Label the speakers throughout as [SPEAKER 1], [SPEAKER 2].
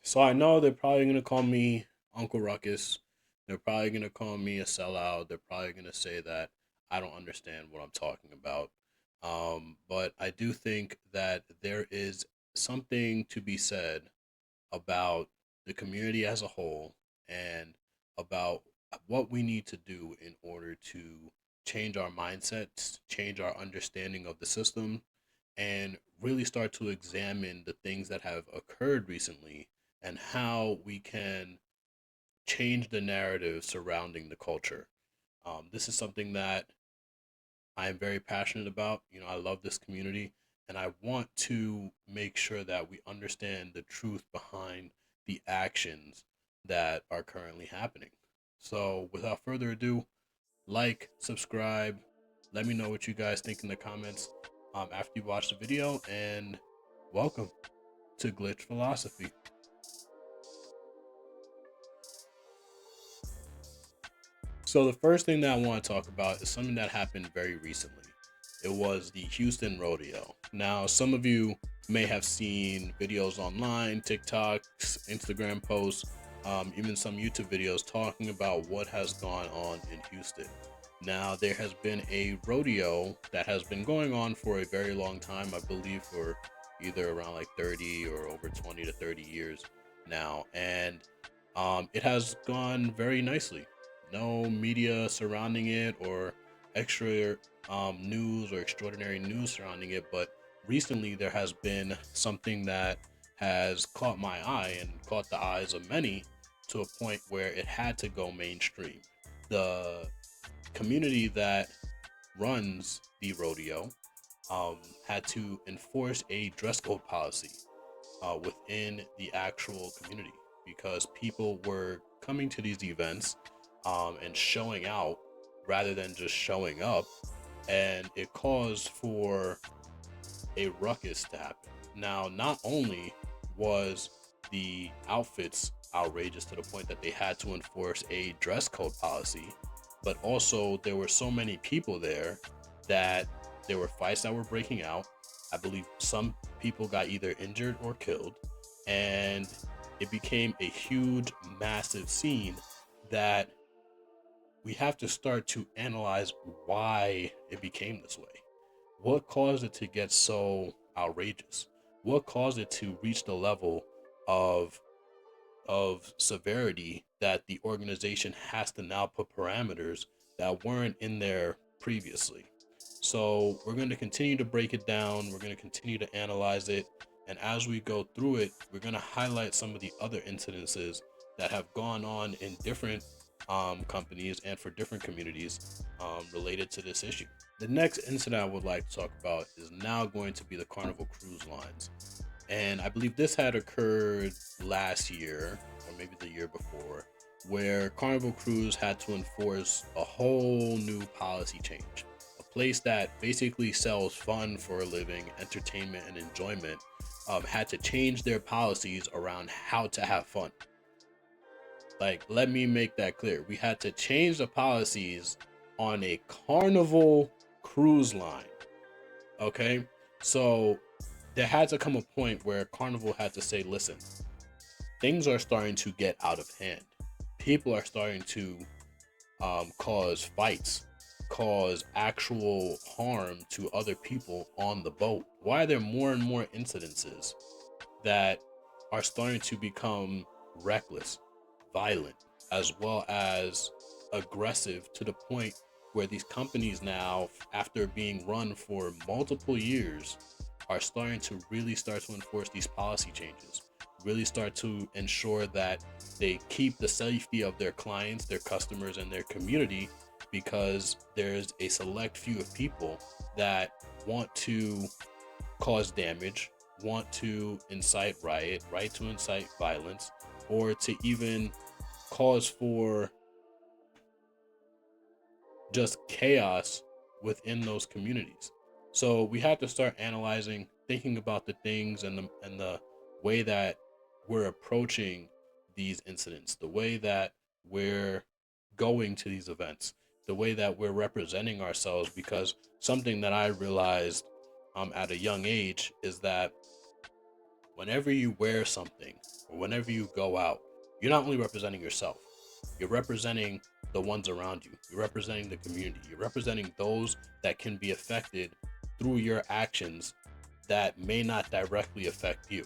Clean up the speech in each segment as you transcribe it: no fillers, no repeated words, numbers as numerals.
[SPEAKER 1] So I know they're probably gonna call me Uncle Ruckus. They're probably gonna call me a sellout. They're probably gonna say that I don't understand what I'm talking about. But I do think that there is something to be said about the community as a whole and about what we need to do in order to change our mindsets, change our understanding of the system, and really start to examine the things that have occurred recently and how we can change the narrative surrounding the culture. This is something that I am very passionate about. I love this community and I want to make sure that we understand the truth behind the actions that are currently happening. So, without further ado, like, subscribe, let me know what you guys think in the comments after you watch the video, and welcome to Glitch Philosophy. So, the first thing that I want to talk about is something that happened very recently. It was the Houston Rodeo. Now, some of you may have seen videos online, TikToks, Instagram posts, even some YouTube videos talking about what has gone on in Houston. Now, there has been a rodeo that has been going on for a very long time, I believe for either around like 30 or over 20 to 30 years now. And it has gone very nicely. No media surrounding it or extra news or extraordinary news surrounding it, but recently there has been something that has caught my eye and caught the eyes of many to a point where it had to go mainstream. The community that runs the rodeo had to enforce a dress code policy within the actual community because people were coming to these events and showing out rather than just showing up, and it caused for a ruckus to happen. Now, not only was the outfits outrageous to the point that they had to enforce a dress code policy, but also there were so many people there that there were fights that were breaking out. I believe some people got either injured or killed, and it became a huge, massive scene that we have to start to analyze why it became this way. What caused it to get so outrageous? What caused it to reach the level of severity that the organization has to now put parameters that weren't in there previously? So we're going to continue to break it down. We're going to continue to analyze it. And as we go through it, we're going to highlight some of the other incidences that have gone on in different companies and for different communities related to this issue. The next incident I would like to talk about is now going to be the Carnival Cruise Lines. And I believe this had occurred last year or maybe the year before, where Carnival Cruise had to enforce a whole new policy change. A place that basically sells fun for a living, entertainment, and enjoyment had to change their policies around how to have fun. Like, let me make that clear. We had to change the policies on a Carnival Cruise Line. Okay? So there had to come a point where Carnival had to say, listen, things are starting to get out of hand. People are starting to cause fights, cause actual harm to other people on the boat. Why are there more and more incidences that are starting to become reckless, violent, as well as aggressive to the point where these companies now, after being run for multiple years, are starting to really start to enforce these policy changes, really start to ensure that they keep the safety of their clients, their customers, and their community, because there's a select few of people that want to cause damage, want to incite riot, right to incite violence, or to even cause for just chaos within those communities. So we have to start analyzing, thinking about the things and the way that we're approaching these incidents, the way that we're going to these events, the way that we're representing ourselves. Because something that I realized at a young age is that whenever you wear something or whenever you go out, you're not only representing yourself, you're representing the ones around you, you're representing the community, you're representing those that can be affected through your actions that may not directly affect you.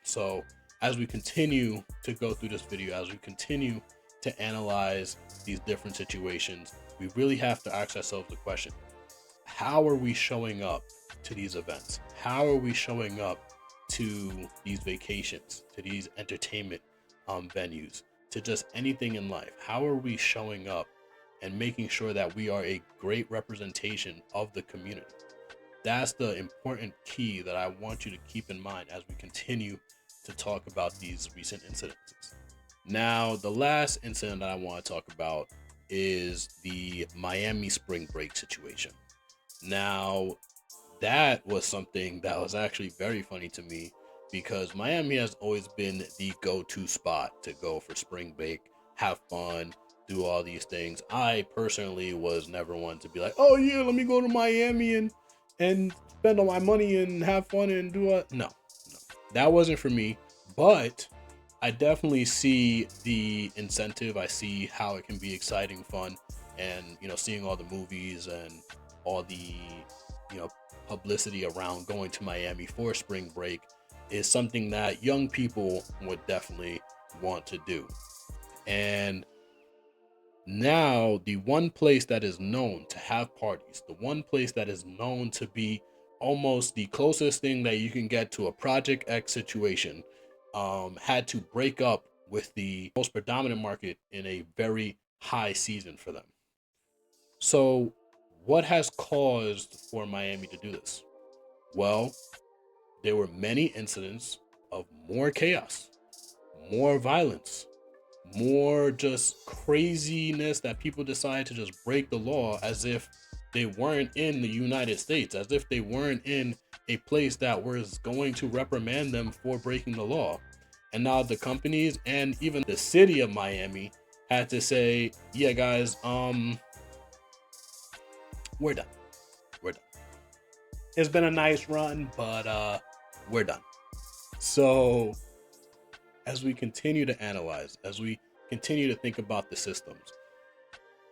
[SPEAKER 1] So, as we continue to go through this video, as we continue to analyze these different situations, we really have to ask ourselves the question: how are we showing up to these events? How are we showing up to these vacations, to these entertainment venues, to just anything in life? How are we showing up and making sure that we are a great representation of the community? That's the important key that I want you to keep in mind as we continue to talk about these recent incidences. Now, the last incident that I want to talk about is the Miami spring break situation. Now, that was something that was actually very funny to me because Miami has always been the go-to spot to go for spring break, have fun, do all these things. I personally was never one to be like, oh yeah, let me go to Miami and spend all my money and have fun and do a no. That wasn't for me, but I definitely see the incentive. I see how it can be exciting, fun, and seeing all the movies and all the you know publicity around going to Miami for spring break is something that young people would definitely want to do. And now, the one place that is known to have parties, the one place that is known to be almost the closest thing that you can get to a Project X situation, had to break up with the most predominant market in a very high season for them. So, what has caused for Miami to do this? Well, there were many incidents of more chaos, more violence, more just craziness that people decide to just break the law as if they weren't in the United States, as if they weren't in a place that was going to reprimand them for breaking the law. And now the companies and even the city of Miami had to say, yeah, guys, we're done. We're done. It's been a nice run, but we're done. So as we continue to analyze, as we continue to think about the systems,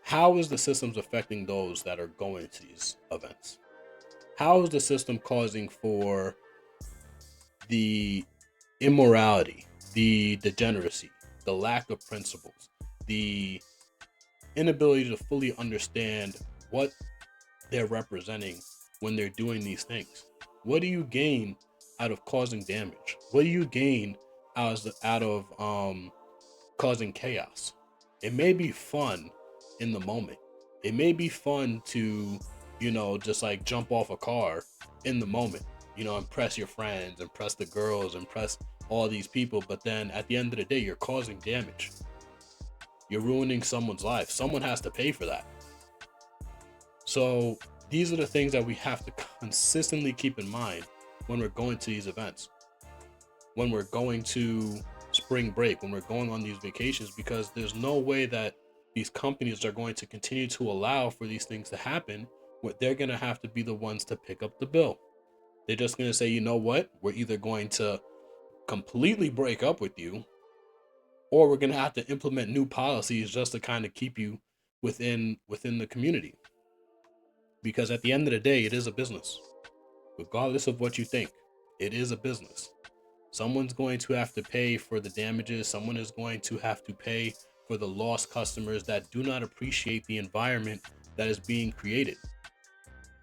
[SPEAKER 1] how is the systems affecting those that are going to these events? How is the system causing for the immorality, the degeneracy, the lack of principles, the inability to fully understand what they're representing when they're doing these things? What do you gain out of causing damage? What do you gain out of causing chaos? It may be fun in the moment. It may be fun to, just like jump off a car in the moment, impress your friends, impress the girls, impress all these people. But then at the end of the day, you're causing damage. You're ruining someone's life. Someone has to pay for that. So these are the things that we have to consistently keep in mind when we're going to these events, when we're going to spring break, when we're going on these vacations, because there's no way that these companies are going to continue to allow for these things to happen. They're going to have to be the ones to pick up the bill. They're just going to say, you know what, we're either going to completely break up with you, or we're going to have to implement new policies just to kind of keep you within the community. Because at the end of the day, it is a business. Regardless of what you think, it is a business. Someone's going to have to pay for the damages. Someone is going to have to pay for the lost customers that do not appreciate the environment that is being created.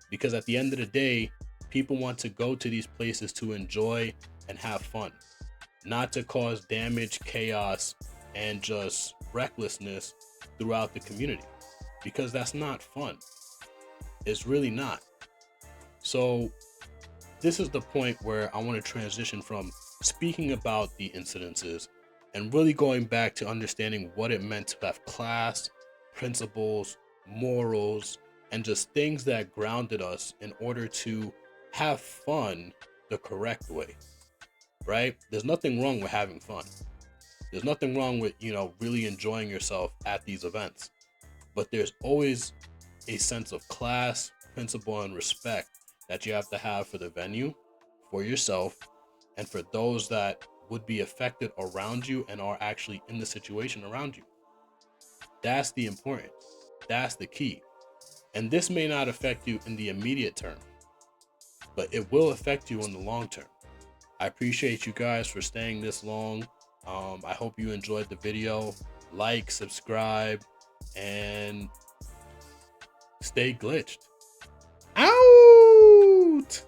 [SPEAKER 1] Because at the end of the day, people want to go to these places to enjoy and have fun, not to cause damage, chaos, and just recklessness throughout the community. Because that's not fun. It's really not. So this is the point where I want to transition from speaking about the incidences and really going back to understanding what it meant to have class, principles, morals, and just things that grounded us in order to have fun the correct way, right? There's nothing wrong with having fun. There's nothing wrong with, really enjoying yourself at these events. But there's always a sense of class, principle, and respect that you have to have for the venue, for yourself, and for those that would be affected around you and are actually in the situation around you. That's the important. That's the key. And this may not affect you in the immediate term, but it will affect you in the long term. I appreciate you guys for staying this long. I hope you enjoyed the video. Like, subscribe, and stay glitched. Out!